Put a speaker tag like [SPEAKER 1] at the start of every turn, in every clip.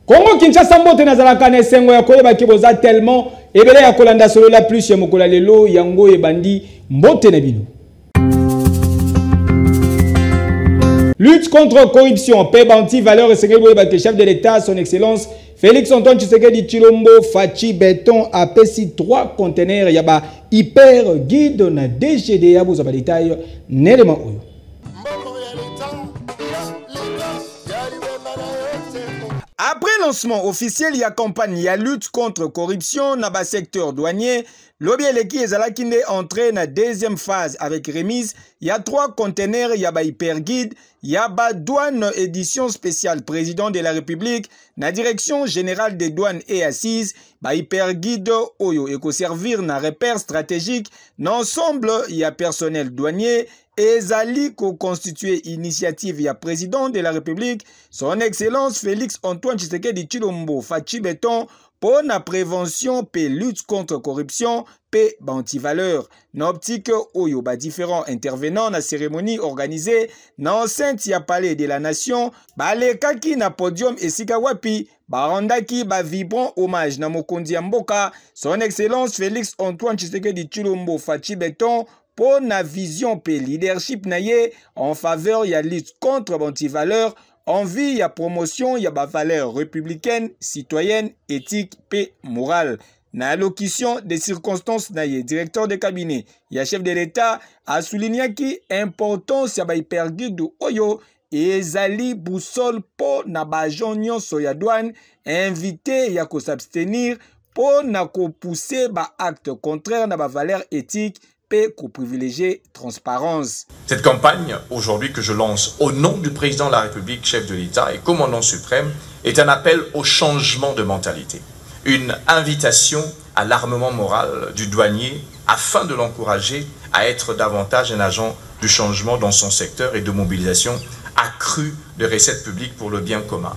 [SPEAKER 1] Congo Kinshasa mbote nazalaka na esengo ya koyeba kiboza tellement ebele ya kolanda solo la plus ya mokola lelo yango ebandi mbote na bino. Lutte contre corruption, paix banti, valeur et secret chef de l'État, son excellence Félix Antoine Tshisekedi Tshilombo Fachi Béton a pesi 3 conteneurs yaba hyper guide na DGDA vous avez détail nelema oyo. Après lancement officiel, il y a campagne, il y a lutte contre corruption dans le secteur douanier. Lobby Eleki Ezalakinde entré dans la deuxième phase avec remise. Il y a 3 conteneurs, il y a hyper guide, il y a douane édition spéciale président de la République, la direction générale des douanes et assises, hyper guide oyo et servir na repère stratégique. L'ensemble, il y a personnel douanier. Ezali ko constitué initiative ya président de la République, son excellence Félix Antoine Tshisekedi Tshilombo Fachi Béton pour la prévention pe lutte contre corruption pe banti-valeur. Na optique oyo différents intervenants na cérémonie organisée na enceinte ya palais de la nation balekaki na podium esika wapi barandaki vibrant hommage na mokonzi ya mboka son excellence Félix Antoine Tshisekedi Tshilombo Fachi Béton pour la vision et leadership naye en faveur de la lutte contre l'antivaleur, en vie de la promotion de la valeur républicaine, citoyenne, éthique et morale. Na allocution des circonstances naye, directeur de cabinet, le chef de l'État a souligné qui importance de la hyperguide Oyo et Zali boussole pour na bajonyon soya douane, invité ya ko s'abstenir pour na ko pousser ba acte contraire na ba valeur éthique pour privilégier transparence.
[SPEAKER 2] Cette campagne, aujourd'hui que je lance au nom du président de la République, chef de l'État et commandant suprême, est un appel au changement de mentalité. Une invitation à l'armement moral du douanier afin de l'encourager à être davantage un agent du changement dans son secteur et de mobilisation accrue de recettes publiques pour le bien commun.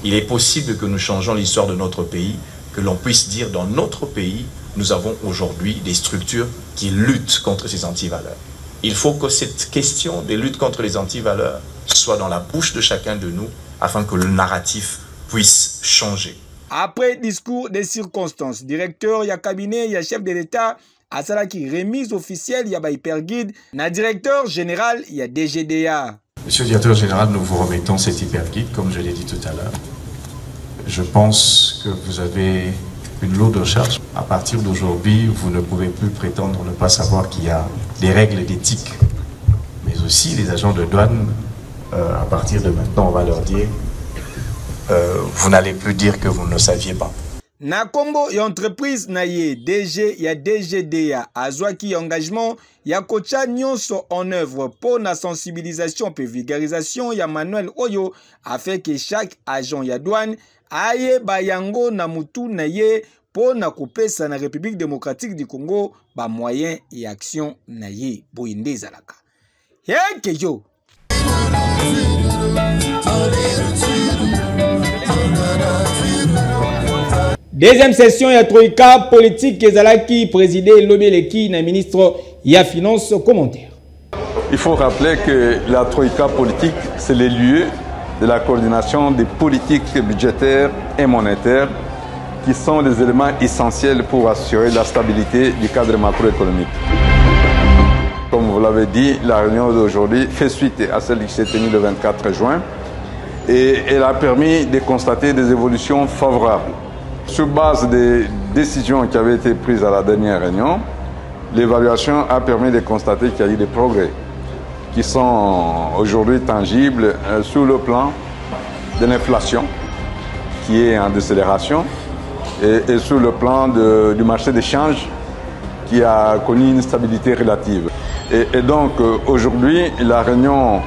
[SPEAKER 2] Il est possible que nous changeons l'histoire de notre pays, que l'on puisse dire dans notre pays, nous avons aujourd'hui des structures qui luttent contre ces antivaleurs. Il faut que cette question de lutte contre les antivaleurs soit dans la bouche de chacun de nous afin que le narratif puisse changer.
[SPEAKER 1] Après discours des circonstances, directeur, il y a cabinet, il y a chef de l'État, à cela qui remise officielle, il y a hyperguide, na directeur général, il y a DGDA.
[SPEAKER 3] Monsieur le directeur général, nous vous remettons cet hyperguide, comme je l'ai dit tout à l'heure. Je pense que vous avez une lourde charge. À partir d'aujourd'hui, vous ne pouvez plus prétendre ne pas savoir qu'il y a des règles d'éthique, mais aussi les agents de douane, à partir de maintenant, on va leur dire, vous n'allez plus dire que vous ne saviez pas.
[SPEAKER 1] Na Combo et entreprise na ye DG ya DGDA azwaki engagement ya kocha nyonso en œuvre pour la sensibilisation et vulgarisation ya manuel oyo afin que chaque agent ya douane aye bayango na mutu na ye pour na kopesa na République démocratique du Congo ba moyen et action na ye boinde zalaka. Yeke yo. Deuxième session, il y a Troïka politique qui présidé Lobeleki, le ministre ya finance commentaire.
[SPEAKER 4] Il faut rappeler que la Troïka politique, c'est le lieu de la coordination des politiques budgétaires et monétaires qui sont les éléments essentiels pour assurer la stabilité du cadre macroéconomique. Comme vous l'avez dit, la réunion d'aujourd'hui fait suite à celle qui s'est tenue le 24 juin et elle a permis de constater des évolutions favorables. Sur base des décisions qui avaient été prises à la dernière réunion, l'évaluation a permis de constater qu'il y a eu des progrès qui sont aujourd'hui tangibles sur le plan de l'inflation qui est en décélération, et sur le plan du marché d'échange qui a connu une stabilité relative. Et donc aujourd'hui, la réunion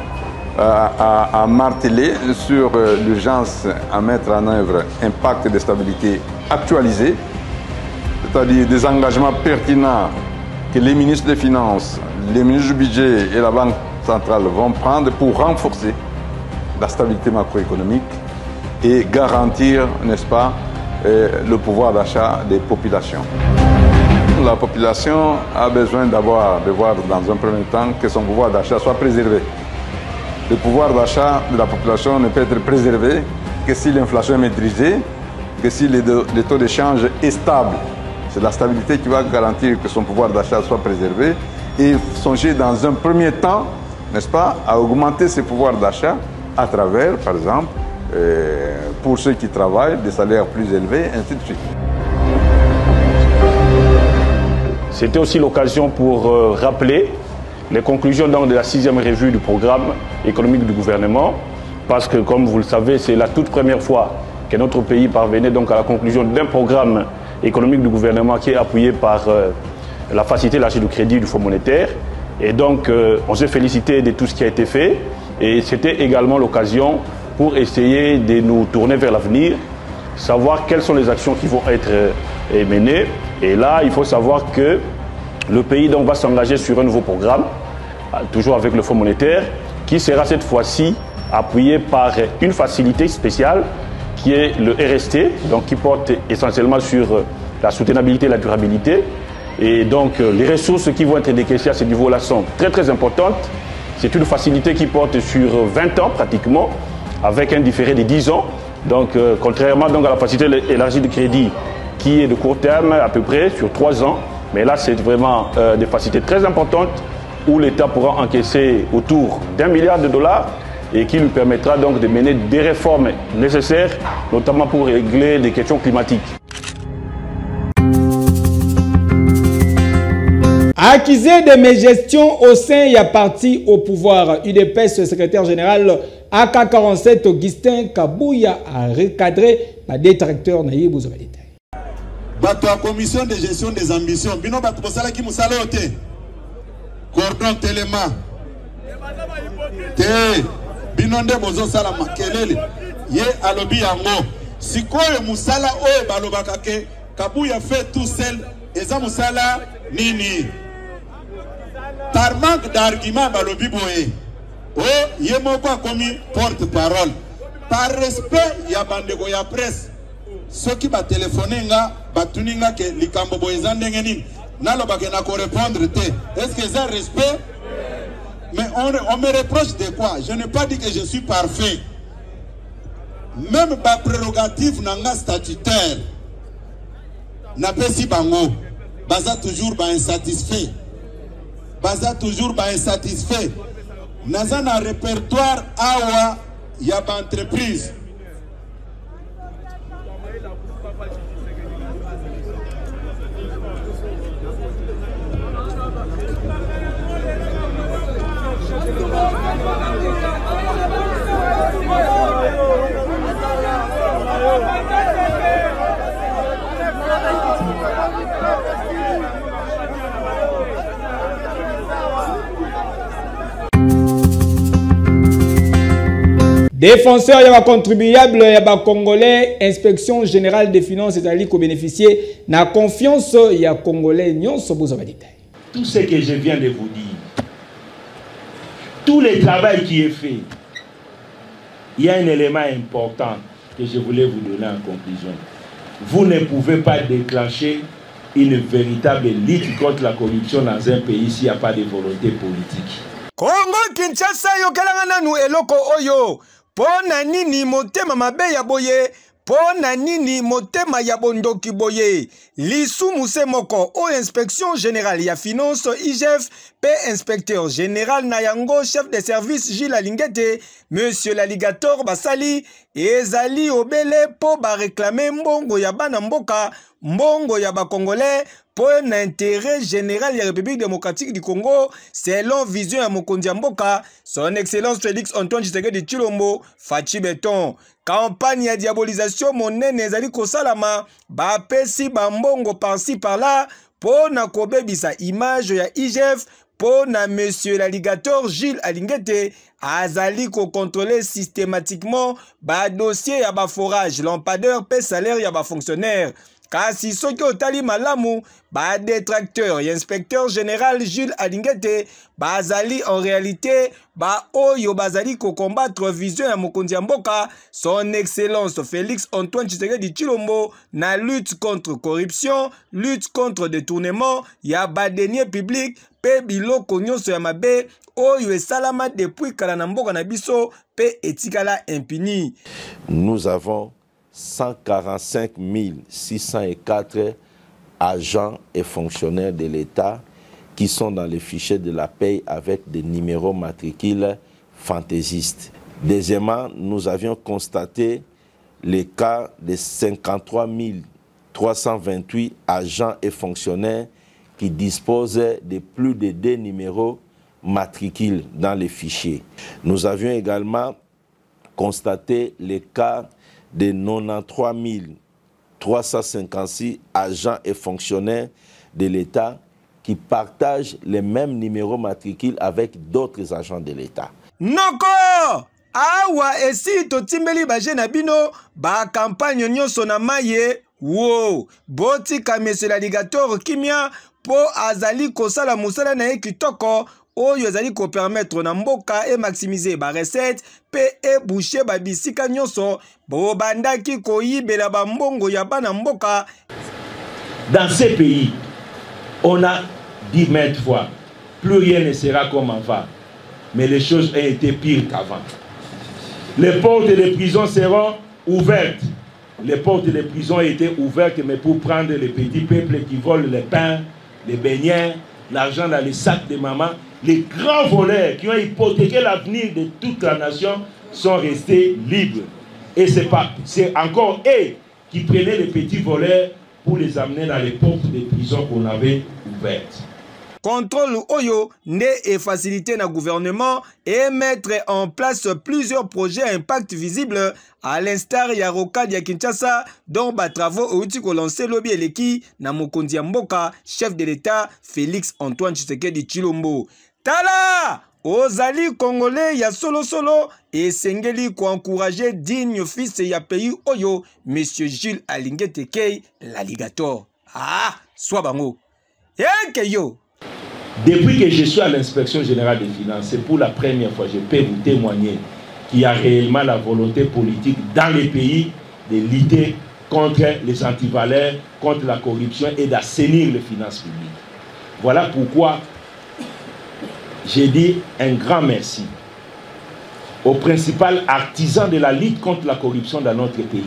[SPEAKER 4] a martelé sur l'urgence à mettre en œuvre un pacte de stabilité actualisé, c'est-à-dire des engagements pertinents que les ministres des Finances, les ministres du Budget et la Banque centrale vont prendre pour renforcer la stabilité macroéconomique et garantir, n'est-ce pas, le pouvoir d'achat des populations. La population a besoin de voir dans un premier temps que son pouvoir d'achat soit préservé. Le pouvoir d'achat de la population ne peut être préservé que si l'inflation est maîtrisée, que si le taux d'échange est stable. C'est la stabilité qui va garantir que son pouvoir d'achat soit préservé et songer dans un premier temps, n'est-ce pas, à augmenter ses pouvoirs d'achat à travers, par exemple, pour ceux qui travaillent, des salaires plus élevés, ainsi de suite.
[SPEAKER 5] C'était aussi l'occasion pour rappeler les conclusions de la 6e revue du programme économique du gouvernement, parce que, comme vous le savez, c'est la toute première fois que notre pays parvenait donc à la conclusion d'un programme économique du gouvernement qui est appuyé par la facilité élargie du crédit du Fonds monétaire. Et donc, on s'est félicité de tout ce qui a été fait. Et c'était également l'occasion pour essayer de nous tourner vers l'avenir, savoir quelles sont les actions qui vont être menées. Et là, il faut savoir que le pays donc va s'engager sur un nouveau programme, toujours avec le Fonds monétaire, qui sera cette fois-ci appuyé par une facilité spéciale qui est le RST, donc qui porte essentiellement sur la soutenabilité et la durabilité. Et donc les ressources qui vont être décaissées à ce niveau-là sont très très importantes. C'est une facilité qui porte sur 20 ans pratiquement, avec un différé de 10 ans. Donc contrairement donc à la facilité élargie de crédit qui est de court terme à peu près sur 3 ans. Mais là c'est vraiment des facilités très importantes où l'État pourra encaisser autour d'1 milliard de dollars et qui lui permettra donc de mener des réformes nécessaires, notamment pour régler des questions climatiques.
[SPEAKER 1] Accusé de mégestion au sein, il y a parti au pouvoir. UDPS, secrétaire général AK47 Augustin Kabouya a recadré par des tracteurs naïbs aux détails.
[SPEAKER 6] La commission de gestion des ambitions, bino bato bosala ki musala ote. Cordon Téléma. Te binonde bozo sala makelele. Ye alobi yango. Sikoyo musala oyo balobaka ke Kabouya fait tout seul. Eza musala nini. Par manque d'argument balobi boye. Oh, ye moko akomi porte-parole. Par respect ya bandeko ya presse. Ceux qui va téléphoner nga batuninga ke likambo boyeza ndenge nini nalobake na ko répondre te. Est-ce que c'est un respect? Mais on me reproche de quoi? Je n'ai pas dit que je suis parfait. Même ma prérogative nanga statutaire n'a pas si bango. Baza toujours ba insatisfait. Baza toujours ba insatisfait. Naza na répertoire awa ya ba entreprise.
[SPEAKER 1] Défenseur et contribuable et Congolais, inspection générale des finances c'est-à-dire qu'on bénéficier de la confiance et Congolais.
[SPEAKER 5] Tout ce que je viens de vous dire, tout le travail qui est fait, il y a un élément important que je voulais vous donner en conclusion. Vous ne pouvez pas déclencher une véritable lutte contre la corruption dans un pays s'il n'y a pas de volonté politique.
[SPEAKER 1] Congo Kinshasa yokelanga nanu eloko oyo. Pona nini motema mabe ya boye, pona nini motema ya bondoki boye. Lisu muse moko o inspection générale ya finance IGF, pe inspecteur général Nayango, chef de service Gilles Alingete, monsieur l'alligator basali, ezali obele po ba réclamer mbongo ya bana mboka, mbongo ya ba congolais, pour un intérêt général de la République démocratique du Congo, selon vision à Mokonzi Mboka, son excellence Félix Antoine Tshisekedi Tshilombo, Fachi Beton. campagne ya diabolisation monene ezali kosalama bapesi bambongo par-ci par-là po na kobebisa image ya IGF po na monsieur l'alligator Jules Alingete azali ko contrôler systématiquement ba dossier ya ba forage lampadaire pe salaire ya ba fonctionnaire. Kasi soki otali malamu ba détracteur et inspecteur général Jules Alingete bazali en réalité ba oyo bazali ko combattre vision ya mokonzi ya mboka son excellence Félix Antoine Tshisekedi Tshilombo na lutte contre corruption, lutte contre détournement ya ba deniers publics pe biloko nyonso ya mabe oyo esalama depuis kala na mboka na biso pe etikala impuni.
[SPEAKER 7] Nous avons 145 604 agents et fonctionnaires de l'État qui sont dans les fichiers de la paie avec des numéros matricules fantaisistes. Deuxièmement, nous avions constaté les cas de 53 328 agents et fonctionnaires qui disposent de plus de 2 numéros matricules dans les fichiers. Nous avions également constaté les cas de 93 356 agents et fonctionnaires de l'État qui partagent les mêmes numéros matricules avec d'autres agents de l'État.
[SPEAKER 1] Noko! Awa esi totimbeli baje na bino ba campagne nyonso na maye wo boti ka monsieur l'alligator kimia po azali kosala musala na ye kitoko oyo ezali ko permettre na mboka et maximiser ba recette pe e boucher ba bisika nyonso bo bandaki ko yibela ba mbongo ya bana mboka.
[SPEAKER 5] Dans ces pays, on a dit maintes fois, plus rien ne sera comme avant, mais les choses ont été pires qu'avant. Les portes des prisons seront ouvertes. Les portes des prisons étaient ouvertes, mais pour prendre les petits peuples qui volent les pains, les beignets, l'argent dans les sacs de maman, les grands voleurs qui ont hypothéqué l'avenir de toute la nation sont restés libres. Et c'est encore eux qui prenaient les petits voleurs pour les amener dans les portes des prisons qu'on avait ouvertes.
[SPEAKER 1] Contrôle Oyo n'est facilité na gouvernement et mettre en place plusieurs projets à impact visible à l'instar ya Rocade ya Kinshasa dont ba travaux outi ko lancer lobby eleki na mokonzi ya mboka chef de l'État Félix Antoine Tshisekedi Tshilombo. Tala ozali congolais ya solo et sengeli ko encourager digne fils ya pays Oyo monsieur Jules Alingete Kei l'alligator. Ah, soit bango. Yeke yo.
[SPEAKER 5] Depuis que je suis à l'inspection générale des finances, c'est pour la première fois, je peux vous témoigner qu'il y a réellement la volonté politique dans les pays de lutter contre les antivaleurs, contre la corruption et d'assainir les finances publiques. Voilà pourquoi j'ai dit un grand merci au principal artisan de la lutte contre la corruption dans notre pays,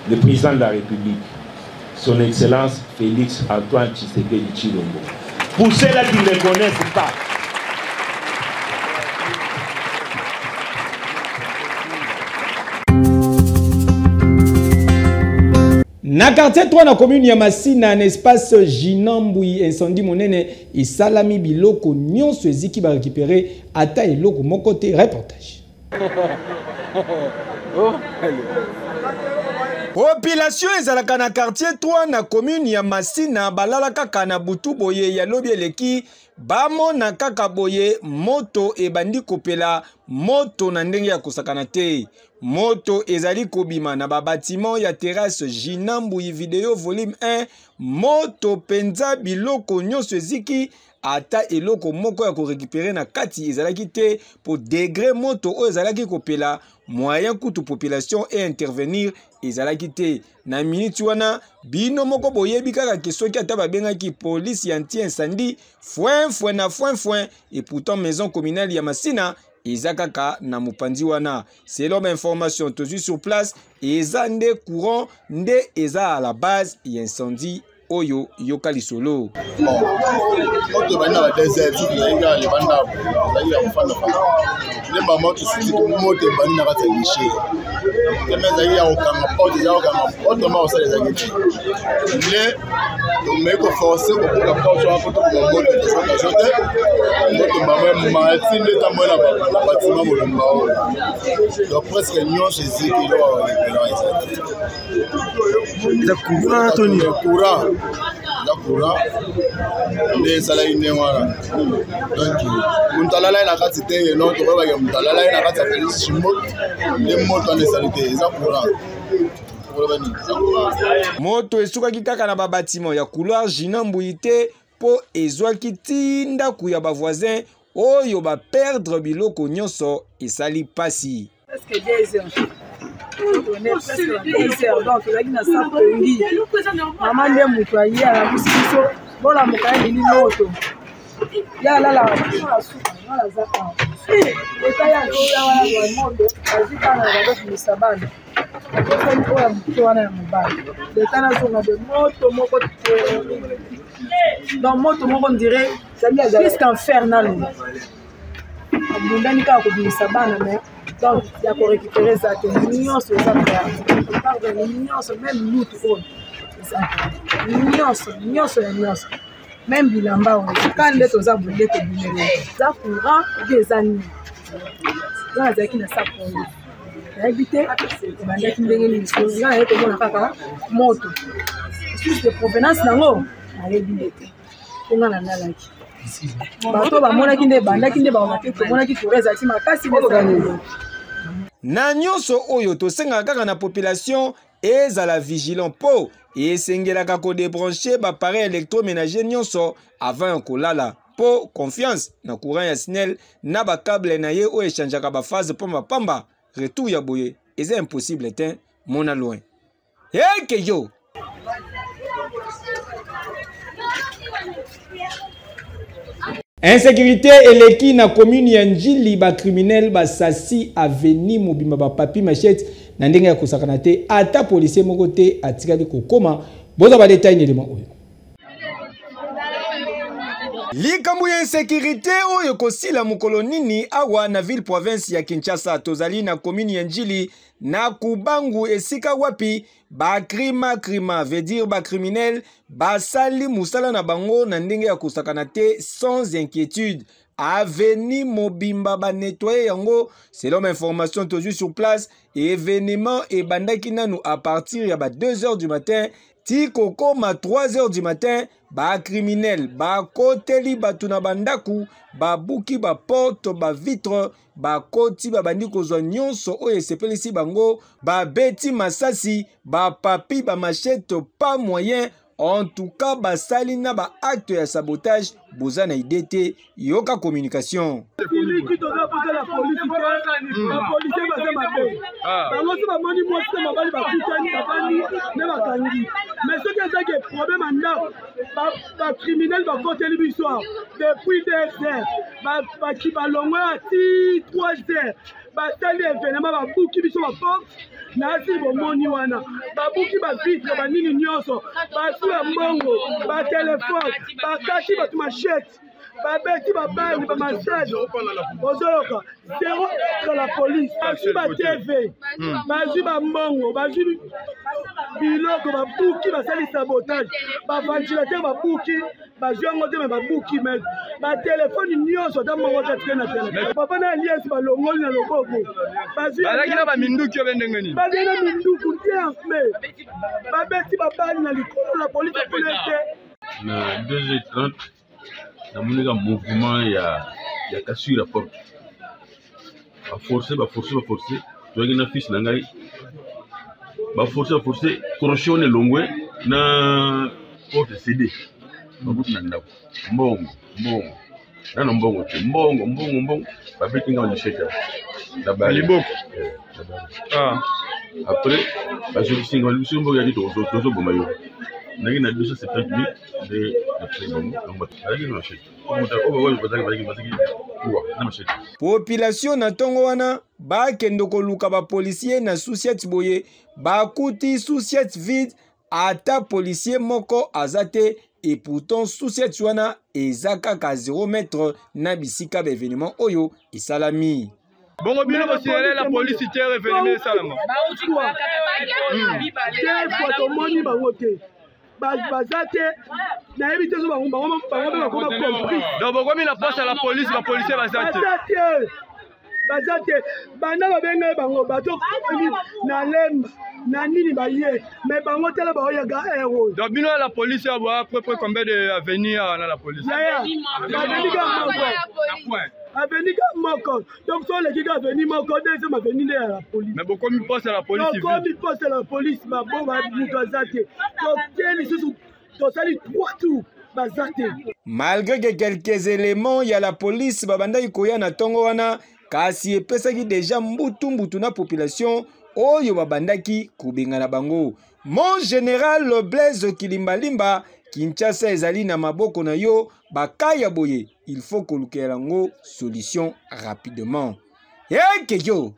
[SPEAKER 5] le président de la République, son Excellence Félix Antoine Tshisekedi Tshilombo. Pour ceux-là qui ne le connaissent pas,
[SPEAKER 1] na quartier 3 na commune ya Masina un espace Jinambui incendie monene isalami biloko nyonso eziki ba récupérer ata eloko moko te. Reportage. Population ezalaka na quartier 3 na commune ya Masina balala kaka na butu boye ya lobi eleki bamona kaka boye moto ebandi kopela moto na ndenge ya kosakana te. Moto ezali kobima na babatiment ya terrasse Jinambui video volume 1 moto penza biloko nyonso eziki ata eloko moko ya ko récupérer na kati ezalaki te pour degré moto o ezalaki kopela moyen kutu population et intervenir ezalaki te na minute wana bino moko boyebi kaka ke soki ata babengaki police ya anti-incendie foin et pourtant maison communale ya Masina eza kaka na mopandi wana. Selon information tozu sur place eza nde courant nde eza à la base ya incendie oyo yoka lisolo.
[SPEAKER 8] Moto bana ba desert inga le banda bali ya mfano fana. Le mama to siti moto bani na kata lishe. mais il y a aucun porte déjà aucun autrement ça les agriculteurs mais donc mais qu'on force pour que la porte soit un peu comme mode de stockage donc même Martin l'état moi la bâtiment molomba donc presque union chez eux qui doit
[SPEAKER 9] le courant Tony
[SPEAKER 8] courant les salariés ne voilà donc muntalala na kati te non to ba ya muntalala na kati ya chimot les motos de sanité ça courant
[SPEAKER 1] moto esukaki kaka na babatiment ya couloir jinambuyi te po ezwaki tinda kuya ba voisin oyo ba perdre biloko nyonso esali pasi.
[SPEAKER 10] Presque 2 heures. On est presque 2 heures. Donc, il y a une salle maman de moutoyer à la position. Bon, la moutoyer est moto. Il y a là la soupe. La zapa. Et quand il y a le monde, il y a une sabane. Donc, moto, on dirait, plus qu'infernal. Donc, il y a pour récupérer ça. L'union, c'est ça. On parle de l'union, même nous, tout l'union, même Bilamba, quand les autres ont voulu que Bilamba, ça courant des années. Là, il y a qui n'a pas pour lui. Habité, il y a qui n'a pas moto. Juste de provenance, non, il y a des on a la nalaki. Bato ba mona kinde banda kinde ba mate ko mona ki toreza ti makasi bezana.
[SPEAKER 1] Na nyonso oyo tosenga kaka na population ezala vigilant po esengelaka ko débrancher ba appareil électroménager nyonso avant kolala po confiance na courant ya SNEL na ba câble na ye o échangeaka ba phase pamba pamba retour ya boye eza impossible te mona loin. Ke yo insécurité eleki na commune ya Njili ba criminel ba sasi aveni mobimba ba papi machette na ndenge ya kosakana te ata policier moko te atikali kokoma boza ba détail nyelema oyo. Likambo ya insécurité oyo kosila mukolo nini awa na ville province ya Kinshasa tozali na commune ya Njili na kubangu esika wapi ba krima veut dire ba criminel ba sali musala na bango na ndenge ya kosakana te sans inquiétude aveni mobimba ba nettoyer yango selon information toujours sur place événement et bandaki nanu à partir ya ba 2h du matin ti koko ma 3h du matin ba criminel ba koteli batuna bandaku ba buki ba porte ba vitre ba koti ba bandi kozwa nyonso oyo esepelisi bango ba beti masasi ba papi ba machette pas moyen. En tout cas, basali na ba acte ya sabotage boza na idée yoka communication.
[SPEAKER 11] Mais ce qui est le problème les criminels vont compter l'histoire depuis 2 heures, qui va longer à 3 heures. Basali événement ba buki biso ba porte nasi bomoni wana ba buki ba vitre ba nini nyonso ba sula mbongo ba téléphone ba kati ba machette ba beti ba bali ba massage ozoloka zéro contre la police ba TV ba ba mbongo ba biloko ba buki ba sali sabotage ba ventilateur ba buki ba jongo te ba buki mais ba téléphone nyonso ta mbongo kati na téléphone papa na lies ba longoli na loboko ba la ba minduki yo bendengeni ba dina minduku te mais ba beti ba bali na likolo la police polete
[SPEAKER 12] na 2h30 na monika mouvement ya cassure la porte ba forcer jogi na fils na ngai ba forcer crochet on longwe na porte CD babuti na ndako mbongo na mbongo te mbongo ba beti nga on cheka la bali liboko après ba je singa lusimbo ya dito tozo boma yo nagi na 270 000 de prix donc avec une machette
[SPEAKER 1] population na tongo wana ba kendo koluka ba policier na souciette boye ba kuti souciette vide ata policier moko azate et pourtant souciette wana ezaka ka 0 mètre na bisika ba événement oyo isalami
[SPEAKER 9] Bongo bino bosignale la police tiere événement salama.
[SPEAKER 11] Faut moni bango te. Bazate na éviter zo bango compris.
[SPEAKER 9] Donc bongo mi la poste à la police, la policier bazate.
[SPEAKER 11] Bazate bana babenga bango bato na lemba na nini baye mais bango tela ba oyaga héros.
[SPEAKER 9] Donc bino la police a à peu près combien de avenir dans la police?
[SPEAKER 11] Avenir moko. Donc sur les gars avenir moko deuxième avenir à la police.
[SPEAKER 9] Mais beaucoup mi poste à la police.
[SPEAKER 11] Donc comme mi poste à la police ba bon ba bazate. Donc teli sous tosali 3 tours.
[SPEAKER 1] Malgré que quelques éléments, il y a la police babanda ikoya na tongo wana kasi epesaki déjà mbutu na population oyo babandaki kubenga na bango. Mon général Blaise Kilimbalimba Kinshasa ezali na maboko na yo bakaya boye, il faut koluka yango solution rapidement. Keyo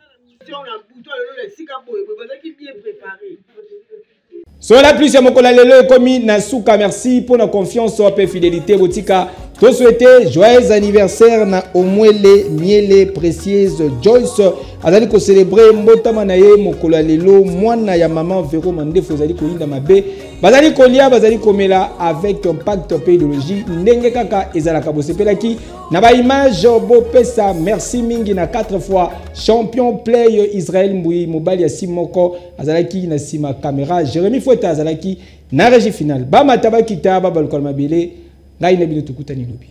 [SPEAKER 1] sur la plus, Mokola Lelo commis Nasuka, merci pour la confiance et fidélité. Botika, te souhaiter joyeux anniversaire na Omwele Miele précieuse Joyce. Azali ko célébrer mbotama na ye Mokola Lelo mwana ya maman Vero Mandefo azali ko linda mabe. Bazali ko lia bazali ko mela avec un pacte pédologie ndenge kaka ezalaka bosepelaki na ba image bo pesa merci mingi na 4 fois champion play Israël Mbui mobali ya Simoko azalaki na sima caméra Jérémy Foueta azalaki na régie finale ba mataba kita ba balukala mabele ngai na bino tukutani lobi.